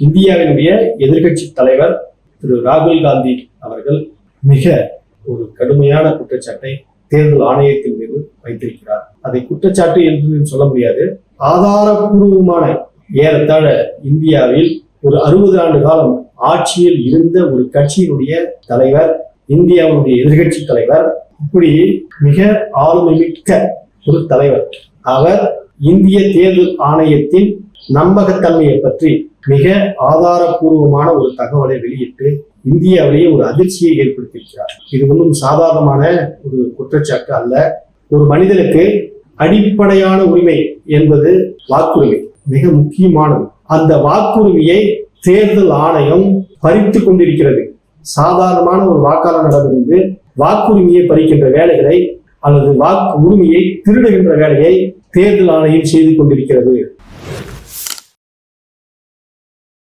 இந்தியாவினுடைய எதிர்கட்சி தலைவர் திரு ராகுல் காந்தி அவர்கள் மிக ஒரு கடுமையான குற்றச்சாட்டை தேர்தல் ஆணையத்தின் மீது வைத்திருக்கிறார். அதை குற்றச்சாட்டு என்று சொல்ல முடியாது, ஆதாரபூர்வமான. ஏறத்தாழ இந்தியாவில் ஒரு 60 ஆண்டு காலம் ஆட்சியில் இருந்த ஒரு கட்சியினுடைய தலைவர், இந்தியாவுடைய எதிர்கட்சி தலைவர், இப்படி மிக ஆளுமை மிக்க ஒரு தலைவர், அவர் இந்திய தேர்தல் ஆணையத்தின் நம்பகத்தன்மையை பற்றி மிக ஆதாரபூர்வமான ஒரு தகவலை வெளியிட்டு இந்தியாவிலேயே ஒரு அதிர்ச்சியை ஏற்படுத்தியிருக்கிறார். இது ஒன்றும் சாதாரணமான ஒரு குற்றச்சாட்டு அல்ல. ஒரு மனிதனுக்கு அடிப்படையான உரிமை என்பது வாக்குரிமை, மிக முக்கியமானது. அந்த வாக்குரிமையை தேர்தல் ஆணையம் பறித்து கொண்டிருக்கிறது. சாதாரணமான ஒரு வாக்காளரிடமிருந்து வாக்குரிமையை பறிக்கின்ற வேலைகளை அல்லது வாக்கு உரிமையை திருடுகின்ற வேலையை தேர்தல் ஆணையம் செய்து கொண்டிருக்கிறது.